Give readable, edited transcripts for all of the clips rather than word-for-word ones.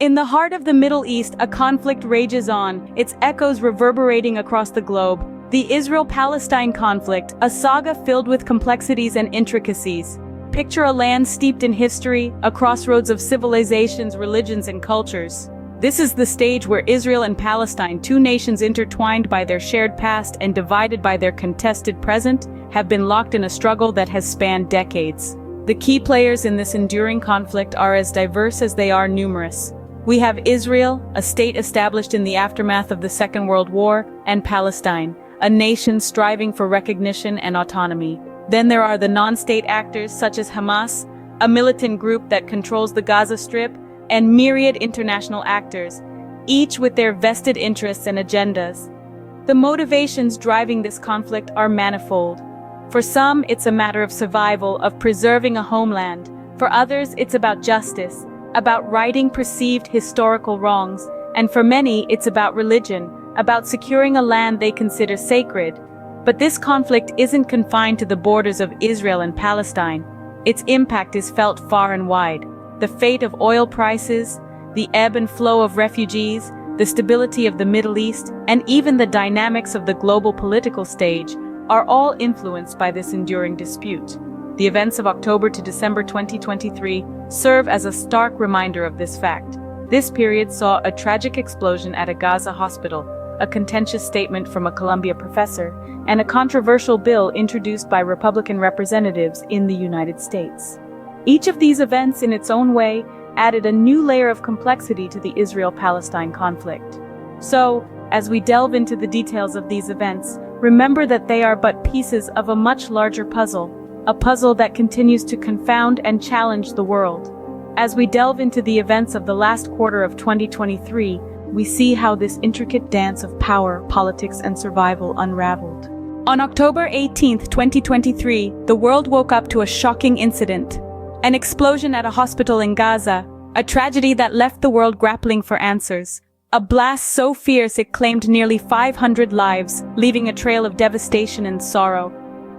In the heart of the Middle East, a conflict rages on, its echoes reverberating across the globe. The Israel-Palestine conflict, a saga filled with complexities and intricacies. Picture a land steeped in history, a crossroads of civilizations, religions, and cultures. This is the stage where Israel and Palestine, two nations intertwined by their shared past and divided by their contested present, have been locked in a struggle that has spanned decades. The key players in this enduring conflict are as diverse as they are numerous. We have Israel, a state established in the aftermath of the Second World War, and Palestine, a nation striving for recognition and autonomy. Then there are the non-state actors such as Hamas, a militant group that controls the Gaza Strip, and myriad international actors, each with their vested interests and agendas. The motivations driving this conflict are manifold. For some, it's a matter of survival, of preserving a homeland. For others, it's about justice, about righting perceived historical wrongs, and for many, it's about religion, about securing a land they consider sacred. But this conflict isn't confined to the borders of Israel and Palestine. Its impact is felt far and wide. The fate of oil prices, the ebb and flow of refugees, the stability of the Middle East, and even the dynamics of the global political stage are all influenced by this enduring dispute. The events of October to December 2023 serve as a stark reminder of this fact. This period saw a tragic explosion at a Gaza hospital, a contentious statement from a Columbia professor, and a controversial bill introduced by Republican representatives in the United States. Each of these events, in its own way, added a new layer of complexity to the Israel-Palestine conflict. So, as we delve into the details of these events, remember that they are but pieces of a much larger puzzle, a puzzle that continues to confound and challenge the world. As we delve into the events of the last quarter of 2023, we see how this intricate dance of power, politics, and survival unraveled. On October 18, 2023, the world woke up to a shocking incident. An explosion at a hospital in Gaza, a tragedy that left the world grappling for answers. A blast so fierce it claimed nearly 500 lives, leaving a trail of devastation and sorrow.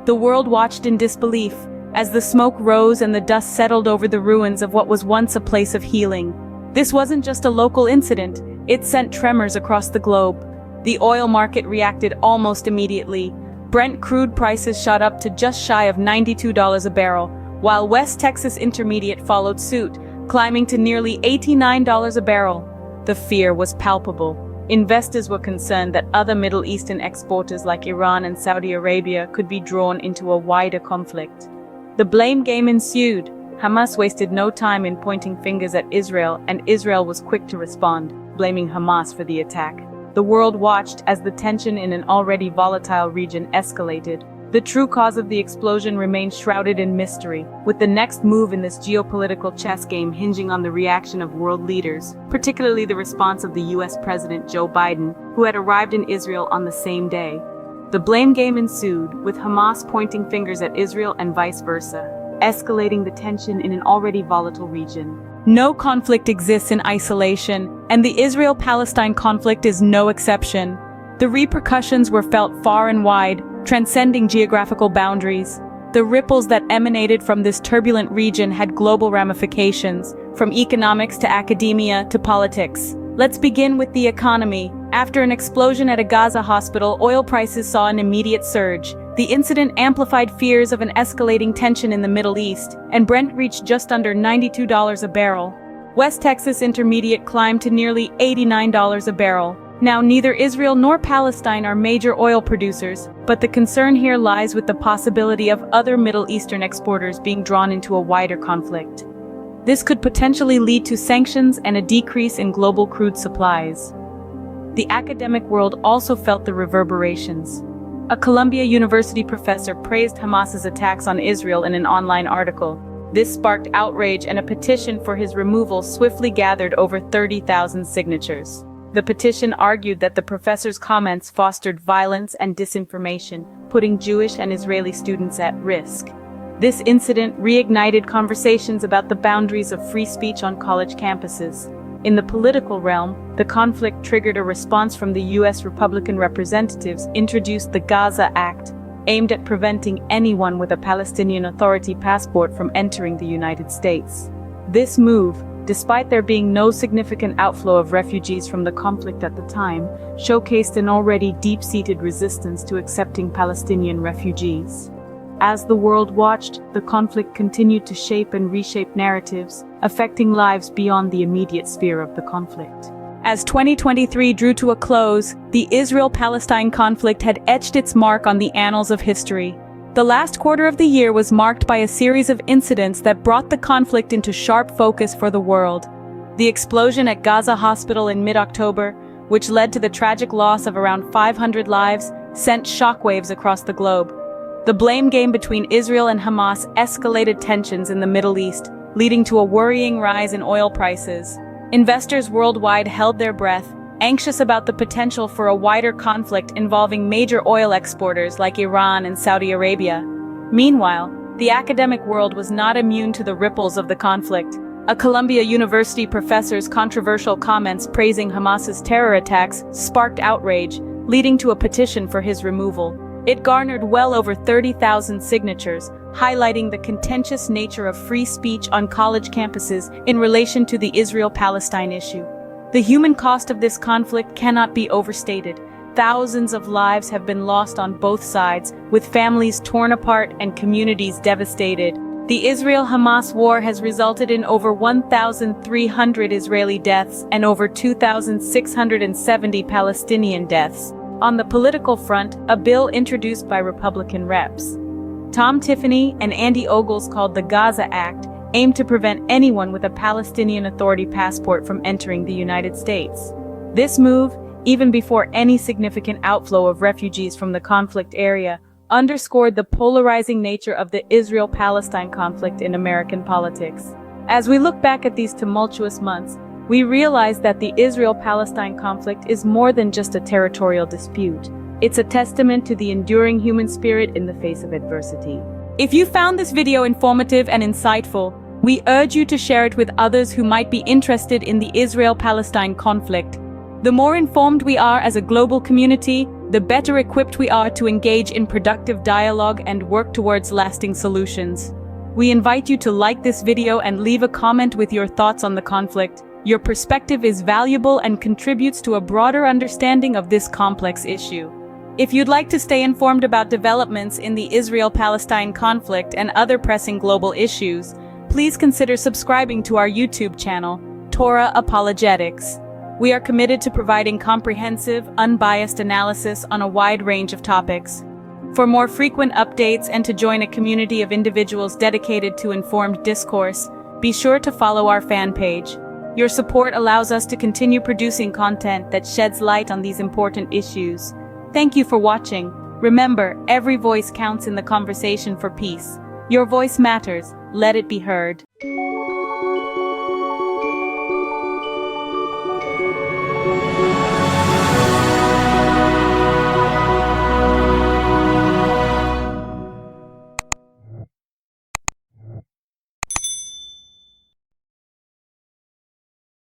The world watched in disbelief, as the smoke rose and the dust settled over the ruins of what was once a place of healing. This wasn't just a local incident, it sent tremors across the globe. The oil market reacted almost immediately. Brent crude prices shot up to just shy of $92 a barrel, while West Texas Intermediate followed suit, climbing to nearly $89 a barrel. The fear was palpable. Investors were concerned that other Middle Eastern exporters like Iran and Saudi Arabia could be drawn into a wider conflict. The blame game ensued. Hamas wasted no time in pointing fingers at Israel, and Israel was quick to respond, blaming Hamas for the attack. The world watched as the tension in an already volatile region escalated. The true cause of the explosion remained shrouded in mystery, with the next move in this geopolitical chess game hinging on the reaction of world leaders, particularly the response of the US President Joe Biden, who had arrived in Israel on the same day. The blame game ensued, with Hamas pointing fingers at Israel and vice versa, escalating the tension in an already volatile region. No conflict exists in isolation, and the Israel-Palestine conflict is no exception. The repercussions were felt far and wide, transcending geographical boundaries. The ripples that emanated from this turbulent region had global ramifications, from economics to academia to politics. Let's begin with the economy. After an explosion at a Gaza hospital, oil prices saw an immediate surge. The incident amplified fears of an escalating tension in the Middle East, and Brent reached just under $92 a barrel. West Texas Intermediate climbed to nearly $89 a barrel. Now, neither Israel nor Palestine are major oil producers, but the concern here lies with the possibility of other Middle Eastern exporters being drawn into a wider conflict. This could potentially lead to sanctions and a decrease in global crude supplies. The academic world also felt the reverberations. A Columbia University professor praised Hamas's attacks on Israel in an online article. This sparked outrage, and a petition for his removal swiftly gathered over 30,000 signatures. The petition argued that the professor's comments fostered violence and disinformation, putting Jewish and Israeli students at risk. This incident reignited conversations about the boundaries of free speech on college campuses. In the political realm, the conflict triggered a response from the U.S. Republican representatives introduced the Gaza Act, aimed at preventing anyone with a Palestinian Authority passport from entering the United States. This move, despite there being no significant outflow of refugees from the conflict at the time, showcased an already deep-seated resistance to accepting Palestinian refugees. As the world watched, the conflict continued to shape and reshape narratives, affecting lives beyond the immediate sphere of the conflict. As 2023 drew to a close, the Israel-Palestine conflict had etched its mark on the annals of history. The last quarter of the year was marked by a series of incidents that brought the conflict into sharp focus for the world. The explosion at Gaza hospital in mid-October, which led to the tragic loss of around 500 lives, sent shockwaves across the globe. The blame game between Israel and Hamas escalated tensions in the Middle East, leading to a worrying rise in oil prices. Investors worldwide held their breath, anxious about the potential for a wider conflict involving major oil exporters like Iran and Saudi Arabia. Meanwhile, the academic world was not immune to the ripples of the conflict. A Columbia University professor's controversial comments praising Hamas's terror attacks sparked outrage, leading to a petition for his removal. It garnered well over 30,000 signatures, highlighting the contentious nature of free speech on college campuses in relation to the Israel-Palestine issue. The human cost of this conflict cannot be overstated. Thousands of lives have been lost on both sides, with families torn apart and communities devastated. The Israel-Hamas war has resulted in over 1,300 Israeli deaths and over 2,670 Palestinian deaths. On the political front, a bill introduced by Republican reps Tom Tiffany and Andy Ogles called the Gaza Act aimed to prevent anyone with a Palestinian Authority passport from entering the United States. This move, even before any significant outflow of refugees from the conflict area, underscored the polarizing nature of the Israel-Palestine conflict in American politics. As we look back at these tumultuous months, we realize that the Israel-Palestine conflict is more than just a territorial dispute. It's a testament to the enduring human spirit in the face of adversity. If you found this video informative and insightful, we urge you to share it with others who might be interested in the Israel-Palestine conflict. The more informed we are as a global community, the better equipped we are to engage in productive dialogue and work towards lasting solutions. We invite you to like this video and leave a comment with your thoughts on the conflict. Your perspective is valuable and contributes to a broader understanding of this complex issue. If you'd like to stay informed about developments in the Israel-Palestine conflict and other pressing global issues, please consider subscribing to our YouTube channel, Torah Apologetics. We are committed to providing comprehensive, unbiased analysis on a wide range of topics. For more frequent updates and to join a community of individuals dedicated to informed discourse, be sure to follow our fan page. Your support allows us to continue producing content that sheds light on these important issues. Thank you for watching. Remember, every voice counts in the conversation for peace. Your voice matters. Let it be heard.